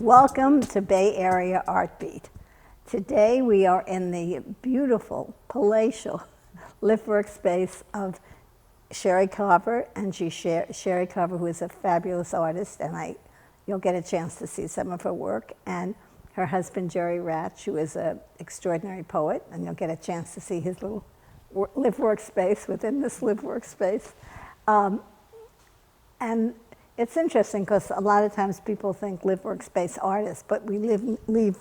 Welcome to Bay Area Art Beat. Today we are in the beautiful, palatial live workspace of Sherry Karver, and Sherry Karver, who is a fabulous artist, and you'll get a chance to see some of her work, and her husband Jerry Ratch, who is an extraordinary poet, and you'll get a chance to see his little live workspace within this live workspace. And it's interesting because a lot of times people think live workspace artists, but we need live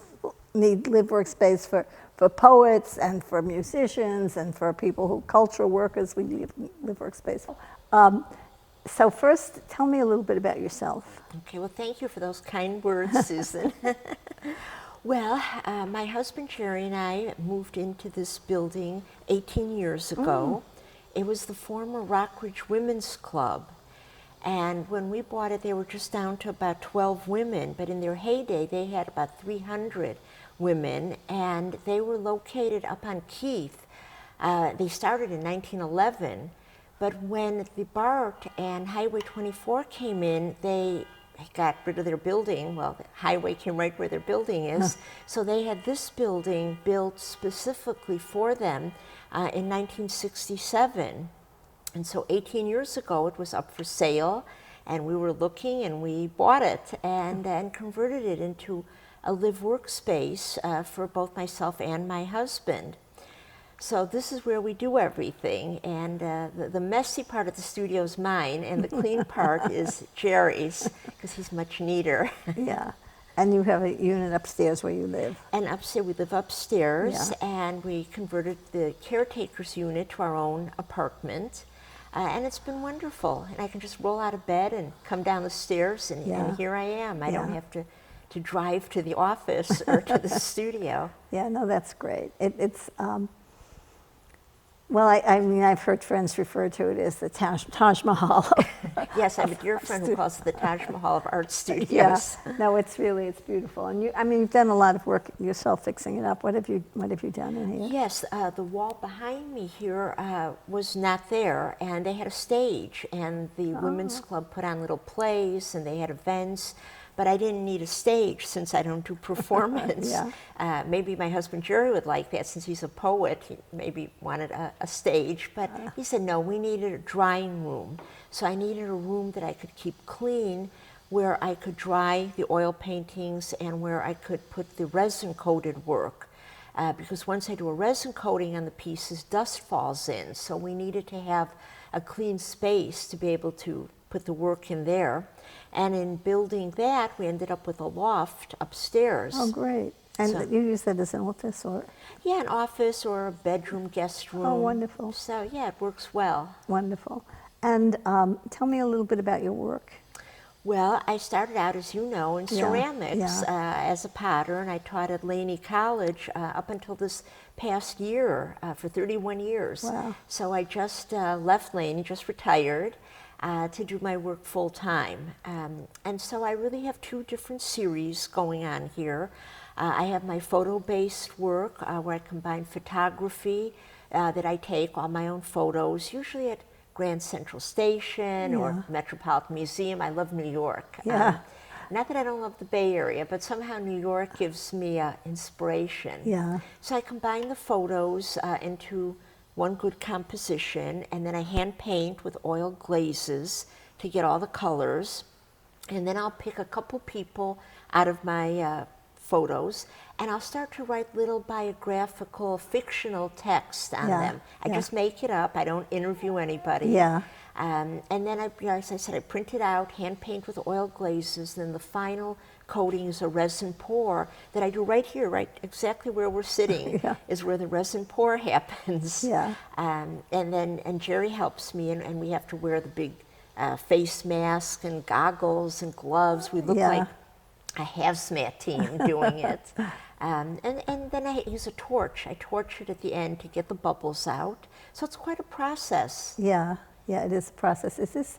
workspace for poets and for musicians and for people who, cultural workers, we need live workspace. So first, tell me a little bit about yourself. Okay, well, thank you for those kind words, Susan. Well, my husband Jerry and I moved into this building 18 years ago. It was the former Rockridge Women's Club. And when we bought it, they were just down to about 12 women, but in their heyday, they had about 300 women, and they were located up on Keith. They started in 1911, but when the BART and Highway 24 came in, they got rid of their building. Well, the highway came right where their building is, so they had this building built specifically for them in 1967. And so 18 years ago, it was up for sale, and we were looking, and we bought it and converted it into a live workspace for both myself and my husband. So this is where we do everything, and the messy part of the studio is mine, and the clean part is Jerry's, because he's much neater. Yeah, and you have a unit upstairs where you live. And upstairs, we live upstairs, and we converted the caretaker's unit to our own apartment. And it's been wonderful, and I can just roll out of bed and come down the stairs, and here I am. I don't have to drive to the office or to the studio. Yeah, no, that's great. Well, I mean, I've heard friends refer to it as the Taj Mahal. Yes, I have a dear friend who calls it the Taj Mahal of art studios. Yeah, no, it's beautiful. And you've done a lot of work yourself fixing it up. What have you done in here? Yes, the wall behind me here was not there, and they had a stage, and the Women's Club put on little plays, and they had events. But I didn't need a stage since I don't do performance. Maybe my husband Jerry would like that since he's a poet. He maybe wanted a stage, but he said, no, we needed a drying room. So I needed a room that I could keep clean, where I could dry the oil paintings and where I could put the resin-coated work. Because once I do a resin coating on the pieces, dust falls in. So we needed to have a clean space to be able to put the work in there. And in building that, we ended up with a loft upstairs. Oh, great. And so, you use that as an office, or? Yeah, an office or a bedroom, guest room. Oh, wonderful. So, yeah, it works well. Wonderful. And tell me a little bit about your work. Well, I started out, as you know, in ceramics as a potter, and I taught at Laney College up until this past year for 31 years. Wow. So I just left Laney, just retired, to do my work full time. And so I really have two different series going on here. I have my photo-based work where I combine photography that I take, all my own photos, usually at Grand Central Station or Metropolitan Museum. I love New York. Not that I don't love the Bay Area, but somehow New York gives me inspiration. Yeah. So I combine the photos into one good composition, and then I hand paint with oil glazes to get all the colors. And then I'll pick a couple people out of my photos, and I'll start to write little biographical, fictional text on them. I just make it up. I don't interview anybody. And then, as I said, I print it out, hand paint with oil glazes, and then the final coating is a resin pour that I do right here, right exactly where we're sitting, is where the resin pour happens. And Jerry helps me, and we have to wear the big face mask and goggles and gloves. We look like a hazmat team doing it. And then I use a torch. I torch it at the end to get the bubbles out. So it's quite a process. Yeah, it is a process. Is this,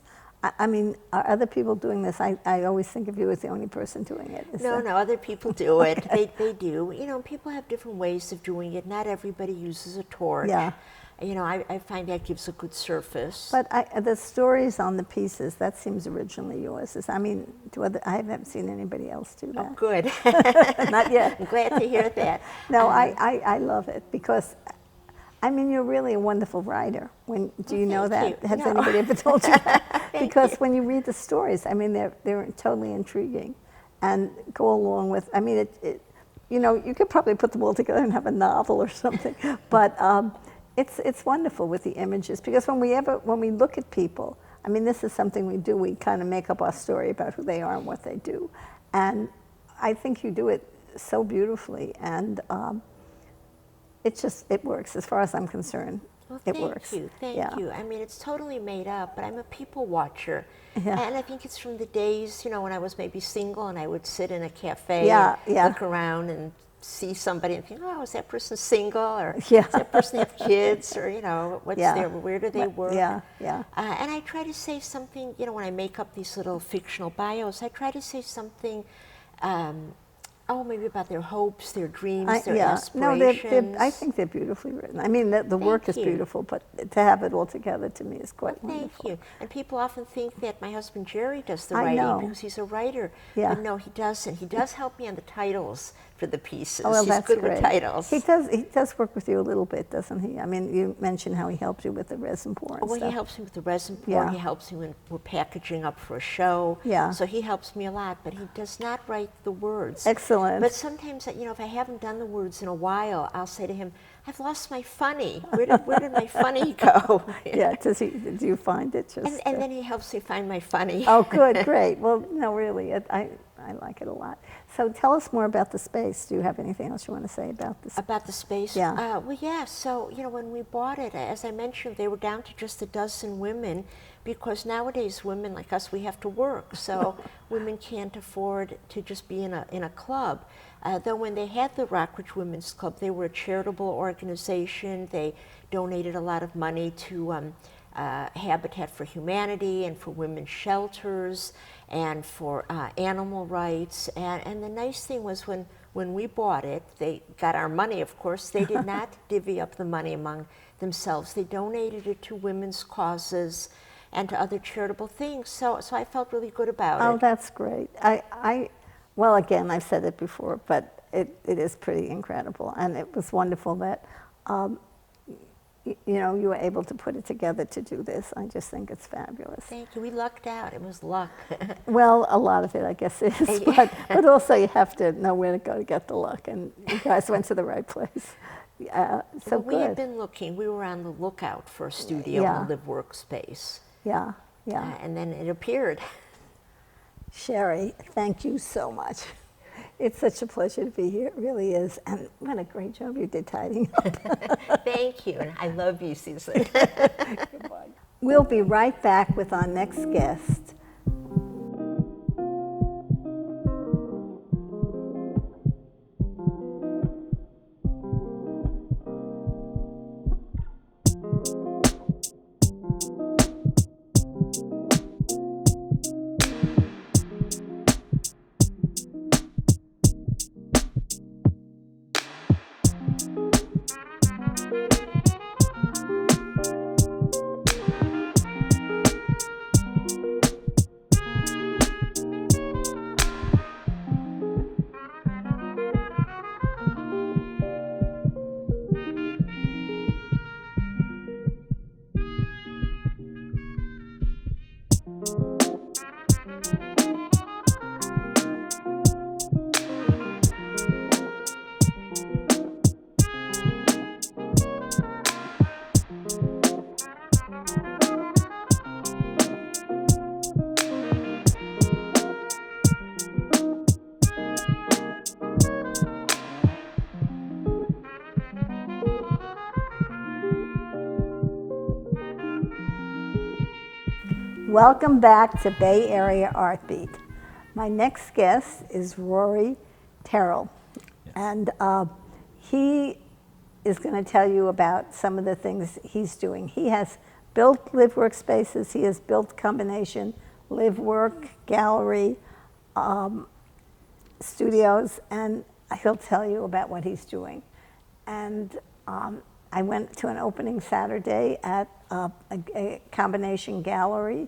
I mean, are other people doing this? I always think of you as the only person doing it. No, other people do it. They do. You know, people have different ways of doing it. Not everybody uses a torch. you know, I find that gives a good surface. But the stories on the pieces, that seems originally yours. I mean, I haven't seen anybody else do that. Oh, good. Not yet. I'm glad to hear that. No, I love it because, I mean, you're really a wonderful writer. Do you know that? you. Has No. anybody ever told you that? Because you. when you read the stories, I mean, they're totally intriguing and go along with, I mean, you know, you could probably put them all together and have a novel or something. But it's wonderful with the images because when we look at people, I mean, this is something we do. We kind of make up our story about who they are and what they do. And I think you do it so beautifully. And it works as far as I'm concerned. Well, it works. Thank you. I mean, it's totally made up, but I'm a people watcher. Yeah. And I think it's from the days, you know, when I was maybe single and I would sit in a cafe Yeah, and yeah. look around and see somebody and think, oh, is that person single? Or Yeah. does that person have kids? Or, you know, where do they work? Yeah, yeah. And I try to say something, you know, when I make up these little fictional bios, I try to say something, maybe about their hopes, their dreams, their aspirations. No, I think they're beautifully written. I mean, the work is beautiful, but to have it all together to me is quite wonderful. Thank you. And people often think that my husband Jerry does the I writing know. because he's a writer. Yeah. But no, he doesn't. He does help me on the titles for the pieces. Oh, well, he's that's good great. with titles. He does work with you a little bit, doesn't he? I mean, you mentioned how he helps you with the resin pour and Well, stuff. he helps me with the resin pour. Yeah. He helps me when we're packaging up for a show. Yeah. So he helps me a lot, but he does not write the words. Excellent. But sometimes, you know, if I haven't done the words in a while, I'll say to him, I've lost my funny. Where did my funny go? Yeah, do you find it just... And then he helps me find my funny. Oh, good, great. Well, no, really, I like it a lot. So tell us more about the space. Do you have anything else you want to say about this? About the space? Yeah. Well, yeah. So, you know, when we bought it, as I mentioned, they were down to just a dozen women because nowadays women like us, we have to work. So women can't afford to just be in a club. Though when they had the Rockridge Women's Club, they were a charitable organization. They donated a lot of money to Habitat for Humanity and for women's shelters and for animal rights. And the nice thing was when we bought it, they got our money, of course. They did not divvy up the money among themselves. They donated it to women's causes and to other charitable things. So I felt really good about it. Oh, that's great. Well, again, I've said it before, but it is pretty incredible. And it was wonderful that, you know, you were able to put it together to do this. I just think it's fabulous. Thank you. We lucked out. It was luck. Well, a lot of it, I guess, is. But also you have to know where to go to get the luck. And you guys went to the right place. So we had been looking. We were on the lookout for a studio and a live workspace. Yeah, yeah. And then it appeared. Sherry, thank you so much. It's such a pleasure to be here. It really is. And what a great job you did tidying up. Thank you. And I love you, Susan. Goodbye. We'll be right back with our next guest. Welcome back to Bay Area Art Beat. My next guest is Rory Terrell, and he is going to tell you about some of the things he's doing. He has built live workspaces. He has built combination live work, gallery, studios, and he'll tell you about what he's doing. And I went to an opening Saturday at a combination gallery,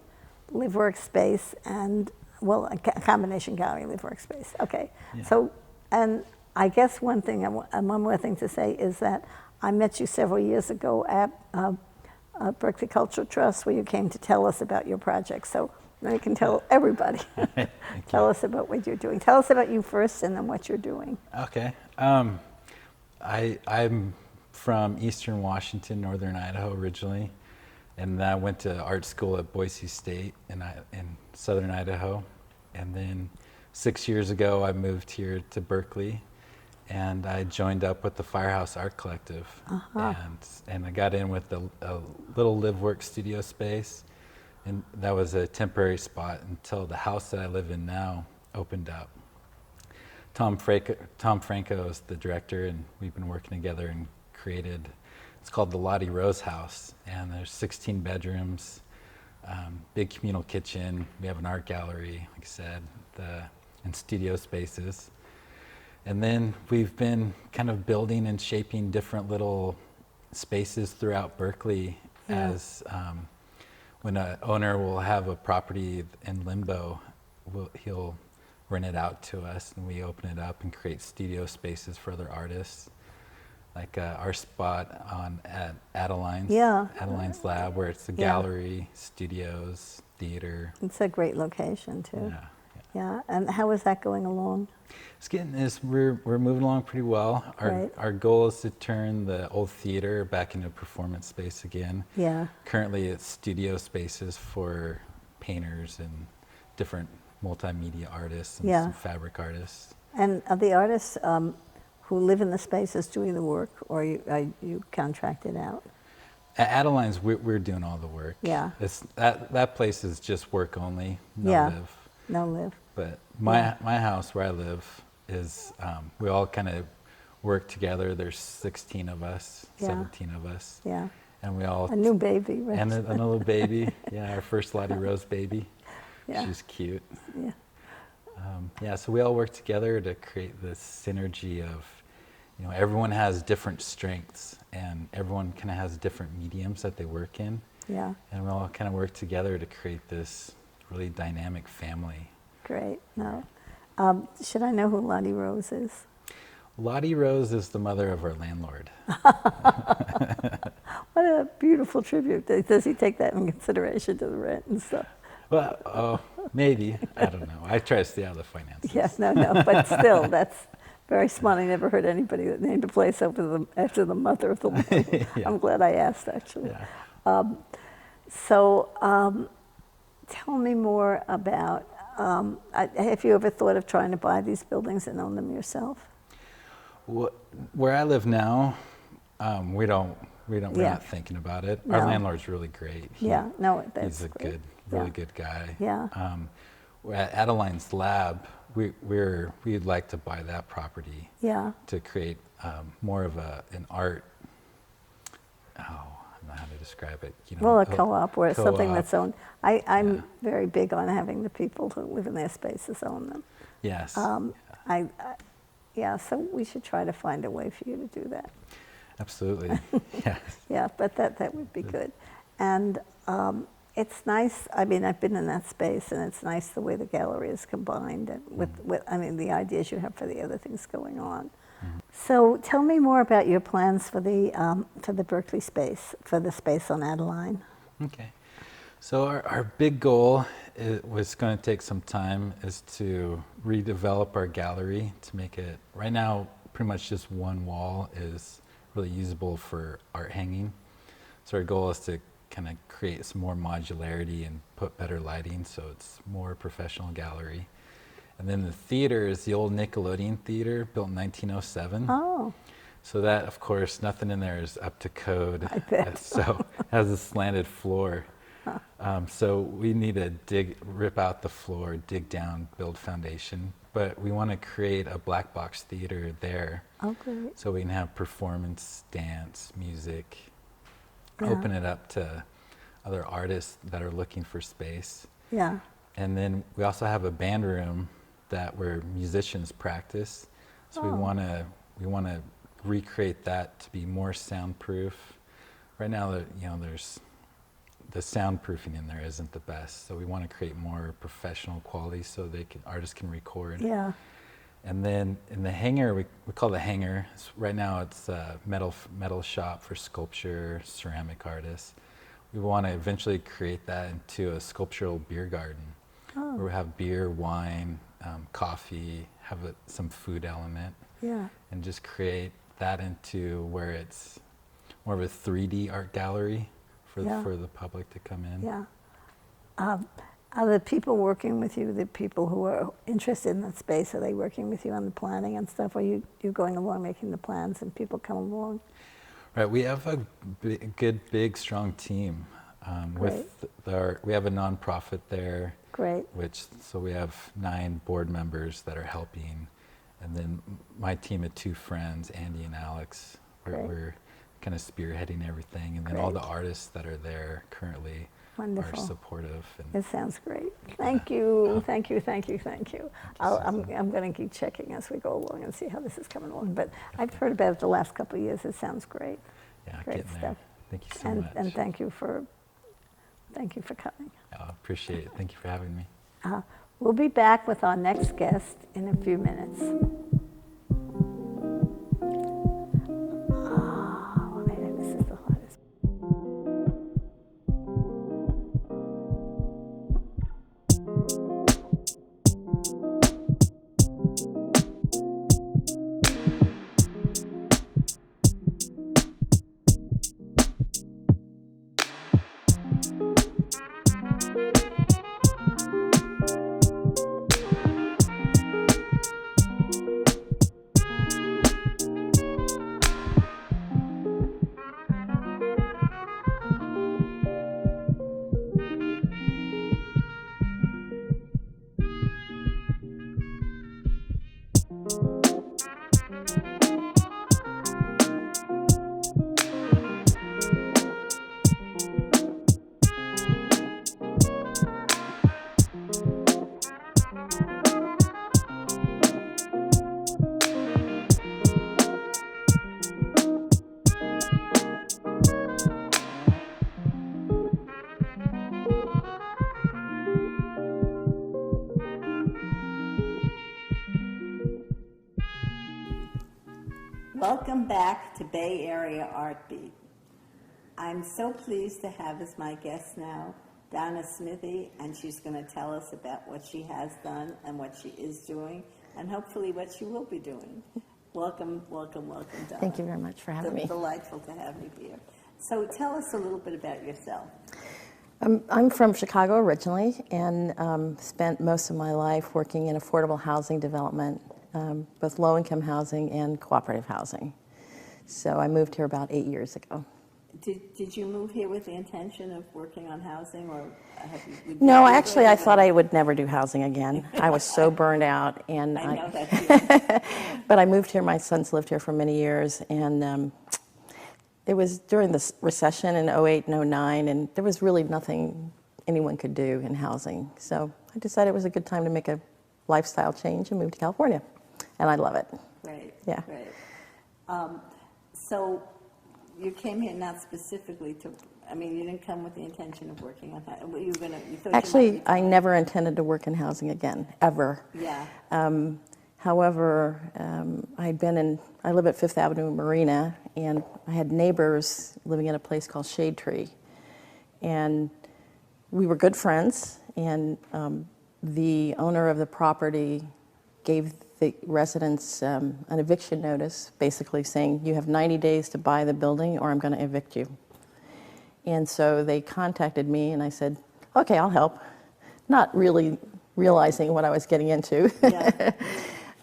live workspace, and, well, a combination gallery, live workspace. Okay. Yeah. So, and I guess one more thing to say is that I met you several years ago at Berkeley Cultural Trust, where you came to tell us about your project. So now you can tell everybody. Tell us about what you're doing. Tell us about you first, and then what you're doing. Okay. I'm from Eastern Washington, Northern Idaho originally, and I went to art school at Boise State in Southern Idaho. And then 6 years ago, I moved here to Berkeley, and I joined up with the Firehouse Art Collective. And I got in with a little live-work studio space, and that was a temporary spot until the house that I live in now opened up. Tom Franco is the director, and we've been working together and created, it's called the Lottie Rose House, and there's 16 bedrooms, big communal kitchen. We have an art gallery, like I said, and studio spaces. And then we've been kind of building and shaping different little spaces throughout Berkeley as when an owner will have a property in limbo, he'll rent it out to us, and we open it up and create studio spaces for other artists. Like our spot at Adeline's Lab, where it's a gallery, studios, theater. It's a great location too. Yeah. Yeah, and how is that going along? We're moving along pretty well. Right. Our goal is to turn the old theater back into a performance space again. Yeah. Currently, it's studio spaces for painters and different multimedia artists and some fabric artists. And are the artists who live in the spaces doing the work, or are you contracted out? At Adeline's, we're doing all the work. Yeah. That place is just work only, no live. No live. But my house where I live is, we all kind of work together. There's 16 of us, 17 of us. Yeah. And we all... A new baby, right? And a little baby. Yeah, our first Lottie Rose baby. Yeah. She's cute. Yeah. So we all work together to create this synergy of, everyone has different strengths, and everyone kind of has different mediums that they work in. Yeah. And we all kind of work together to create this really dynamic family. Great. No. Should I know who Lottie Rose is? Lottie Rose is the mother of our landlord. What a beautiful tribute. Does he take that in consideration to the rent and stuff? Well, maybe. I don't know. I try to stay out of the finances. Yes, no, but still, that's very smart. I never heard anybody that named a place after the mother of the landlord. I'm glad I asked, actually. Yeah. Tell me more about, have you ever thought of trying to buy these buildings and own them yourself? Where I live now, we're not thinking about it. No. Our landlord's really great. He's a great. really good guy. Yeah. At Adeline's Lab, we'd like to buy that property. Yeah. To create more of an art. I don't know how to describe it. A co-op or something that's owned. I'm Yeah. very big on having the people who live in their spaces own them. Yes. So we should try to find a way for you to do that. Absolutely. Yes. Yeah, but that would be good. And it's nice. I mean, I've been in that space, and it's nice the way the gallery is combined and with the ideas you have for the other things going on. Mm-hmm. So tell me more about your plans for the Berkeley space, for the space on Adeline. Okay. So our big goal was going to take some time, is to redevelop our gallery to make it, right now, pretty much just one wall is really usable for art hanging. So our goal is to kind of create some more modularity and put better lighting, so it's more professional gallery. And then the theater is the old Nickelodeon theater, built in 1907. Oh. So that, of course, nothing in there is up to code. I bet. So it has a slanted floor. So we need to rip out the floor, dig down, build foundation. But we want to create a black box theater there. Oh, great. So we can have performance, dance, music, Yeah. open it up to other artists that are looking for space. Yeah. And then we also have a band room where musicians practice. So we want to recreate that to be more soundproof. Right now, there's the soundproofing in there isn't the best, so we want to create more professional quality so artists can record. Yeah. And then in the hangar, we call the hangar. Right now, it's a metal shop for sculpture, ceramic artists. We want to eventually create that into a sculptural beer garden, where we have beer, wine, coffee, have some food element, and just create that into where it's more of a 3D art gallery for the public to come in. Yeah. Are the people working with you, the people who are interested in that space, are they working with you on the planning and stuff? Or you going along making the plans and people come along? Right, we have a good, big, strong team. We have a nonprofit there. Great. So we have 9 board members that are helping. And then my team of 2 friends, Andy and Alex, we're kind of spearheading everything. And then all the artists that are there currently are supportive. It sounds great. Thank you, thank you, thank you, thank you. I'm going to keep checking as we go along and see how this is coming along. But I've heard about it the last couple of years. It sounds great. Yeah, great getting stuff. there. Thank you so much. And thank you for coming. I appreciate it. Thank you for having me. We'll be back with our next guest in a few minutes. This is the hardest. Welcome back to Bay Area Art Beat. I'm so pleased to have as my guest now Donna Smithey, and she's going to tell us about what she has done and what she is doing, and hopefully what she will be doing. Welcome, welcome, welcome, Donna. Thank you very much for having me. Delightful to have you here. So tell us a little bit about yourself. I'm from Chicago originally, and spent most of my life working in affordable housing development, both low-income housing and cooperative housing. So I moved here about 8 years ago. Did you move here with the intention of working on housing, or have you? No, actually, I thought I would never do housing again. I was so burned out, and I know that too. But I moved here. My son's lived here for many years, and it was during the recession in 08 and 09, and there was really nothing anyone could do in housing. So I decided it was a good time to make a lifestyle change and move to California, and I love it. Great. Yeah. Great. So you came here not specifically to, you didn't come with the intention of working on housing. Were you gonna? You thought Actually, I never intended to work in housing again, ever. Yeah. However, I live at Fifth Avenue in Marina, and I had neighbors living in a place called Shade Tree. And we were good friends, and the owner of the property gave the residents an eviction notice, basically saying, you have 90 days to buy the building or I'm going to evict you. And so they contacted me, and I said, okay, I'll help, not really realizing what I was getting into. Yeah.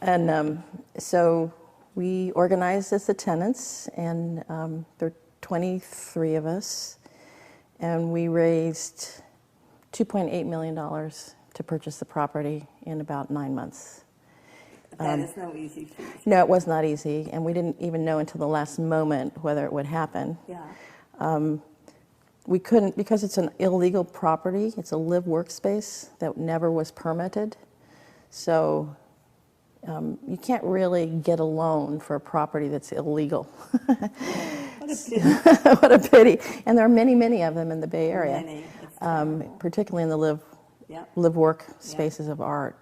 And so we organized as the tenants, and there were 23 of us, and we raised $2.8 million to purchase the property in about 9 months. That is no easy feat. No, it was not easy, and we didn't even know until the last moment whether it would happen. Yeah. We couldn't, because it's an illegal property. It's a live workspace that never was permitted. So you can't really get a loan for a property that's illegal. What a pity. What a pity. And there are many, many of them in the Bay Area, Many. It's terrible. particularly in the Yep. live-work spaces of art.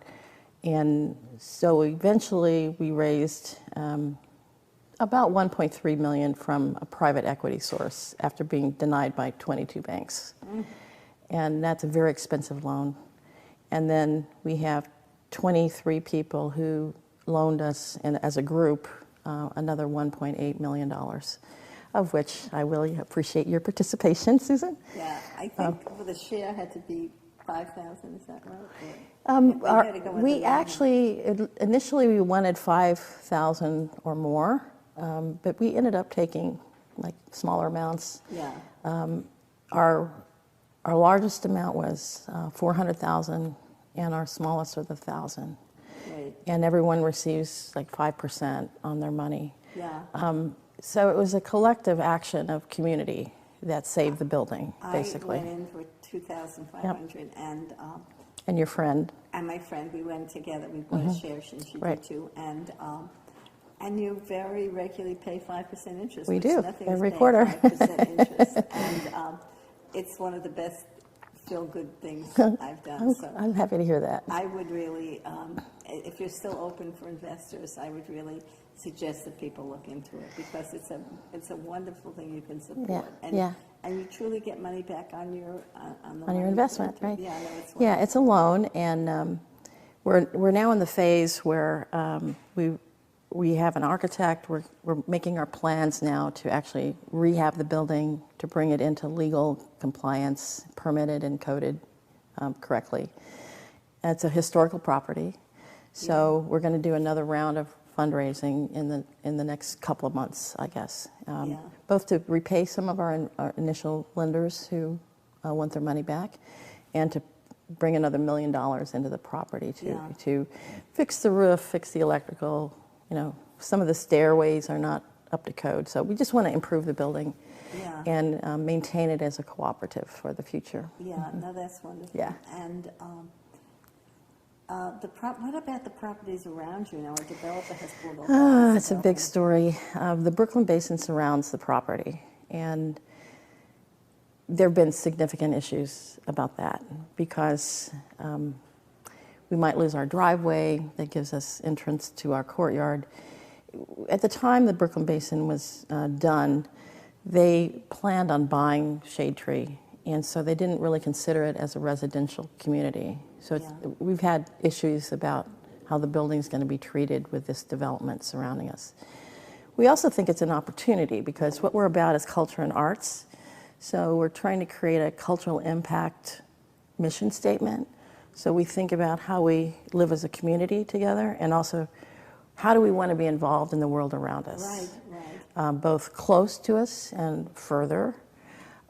And so eventually we raised about 1.3 million from a private equity source after being denied by 22 banks. And that's a very expensive loan. And then we have 23 people who loaned us, as a group, another $1.8 million, of which I really appreciate your participation, Susan. Yeah, I think the share had to be 5,000, is that right? Had to go with We the loan. actually, initially we wanted 5,000 or more, but we ended up taking like smaller amounts. Yeah. Our largest amount was 400,000, and our smallest was 1,000. Great. And everyone receives like 5% on their money. Yeah. So it was a collective action of community that saved the building, basically. I went in for 2,500, And your friend. and my friend, we went together. We bought a share, and she Right. did too. And you very regularly pay 5% interest. We which do, nothing is every paying quarter. 5% interest, and it's one of the best feel-good things I've done. So I'm happy to hear that. I would really, if you're still open for investors, I would really suggest that people look into it, because it's a wonderful thing you can support. Yeah. And you truly get money back on your On your loan you investment, put into. right? Yeah, no, it's Yeah, wonderful. it's a loan, and we're now in the phase where we have an architect. We're making our plans now to actually rehab the building, to bring it into legal compliance, permitted and coded correctly. It's a historical property, so we're going to do another round of fundraising in the next couple of months, I guess. Both to repay some of our initial lenders who want their money back, and to bring another $1 million into the property to fix the roof, fix the electrical. Some of the stairways are not up to code, so we just want to improve the building and maintain it as a cooperative for the future. Yeah, no, that's wonderful. Yeah. And what about the properties around you now? A developer has pulled over. It's a big story. The Brooklyn Basin surrounds the property, and there have been significant issues about that, because we might lose our driveway that gives us entrance to our courtyard. At the time the Brooklyn Basin was done, they planned on buying Shade Tree, and so they didn't really consider it as a residential community. So we've had issues about how the building's going to be treated with this development surrounding us. We also think it's an opportunity, because what we're about is culture and arts. So we're trying to create a cultural impact mission statement. So we think about how we live as a community together, and also how do we want to be involved in the world around us. Right. Both close to us and further.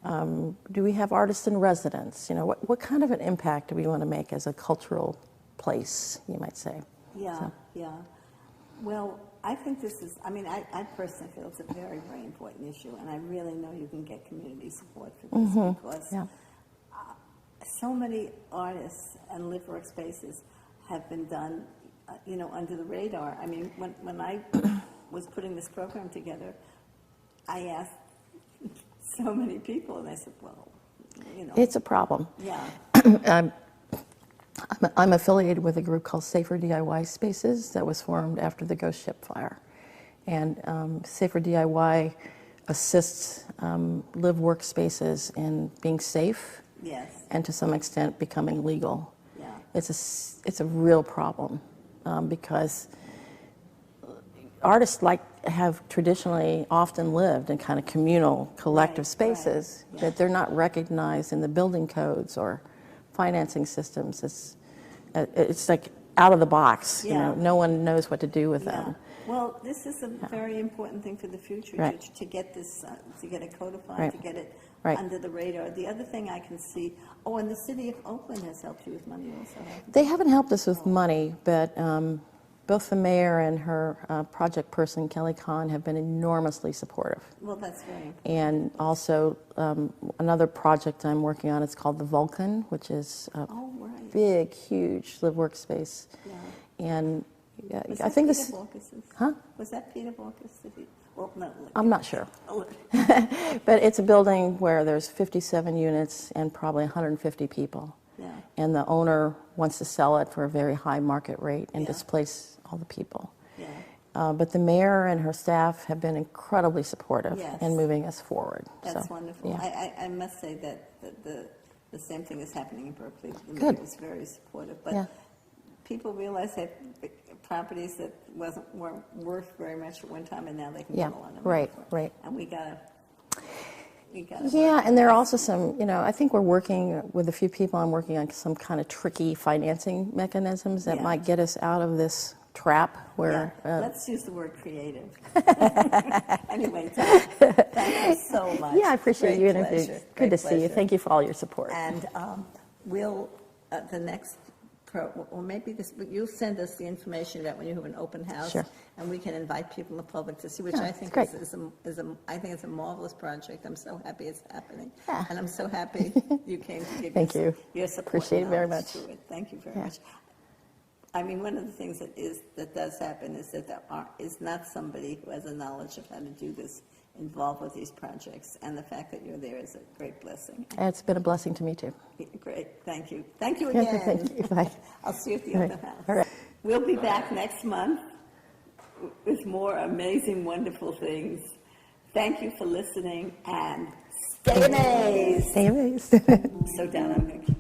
Do we have artists in residence? What kind of an impact do we want to make as a cultural place, you might say? Yeah. Well, I think this is, I personally feel it's a very, very important issue, and I really know you can get community support for this, because so many artists and live workspaces have been done, under the radar. When I was putting this program together, I asked so many people, and I said, well, It's a problem. Yeah. I'm affiliated with a group called Safer DIY Spaces that was formed after the Ghost Ship fire. And Safer DIY assists live workspaces in being safe, and to some extent becoming legal. Yeah. It's a real problem, because artists have traditionally often lived in kind of communal, collective spaces that they're not recognized in the building codes or financing systems. It's like out of the box. No one knows what to do with them. Well, this is a very important thing for the future, to get this, to get it codified, to get it under the radar. The other thing I can see, and the city of Oakland has helped you with money also. They haven't helped us with money, but both the mayor and her project person, Kelly Kahn, have been enormously supportive. Well, that's very important. And also another project I'm working on, it's called the Vulcan, which is a big, huge live workspace. And yeah, Was I that think Peter this. Walkers's? Huh? Was that Peter Walker's? Well, no. I'm not sure. Oh, But it's a building where there's 57 units and probably 150 people. yeah. And the owner wants to sell it for a very high market rate and Yeah. displace all the people. Yeah. But the mayor and her staff have been incredibly supportive Yes. in moving us forward. That's So, wonderful. yeah. I must say that the same thing is happening in Berkeley. The Good. mayor was very supportive, but Yeah. people realize that properties that weren't worth very much at one time, and now they can Yeah, get a lot of money right, for it. right. And we gotta. Yeah, and there are also some, I think we're working with a few people. I'm working on some kind of tricky financing mechanisms that Yeah. might get us out of this trap where. Yeah. Let's use the word creative. Anyway, thank you so much. Yeah, I appreciate Great you interviewing. pleasure. Good Great to see you. pleasure. Thank you for all your support. And we'll, the next, or maybe this, but you'll send us the information that when you have an open house. Sure. And we can invite people in the public to see, which Yeah, I it's think great. I think it's a marvelous project. I'm so happy it's happening. Yeah. And I'm so happy you came to give Thank you. your support. Appreciate it and very knowledge much. to it. Thank you very Yeah. much. I mean, one of the things that does happen is that there is not somebody who has a knowledge of how to do this involved with these projects, and the fact that you're there is a great blessing. It's been a blessing to me, too. Great, thank you. Thank you again. Thank you. Bye. I'll see you at the All open right. house. All right. We'll be back next month with more amazing, wonderful things. Thank you for listening, and stay amazed. Stay amazed. So, Donna, I'm going to keep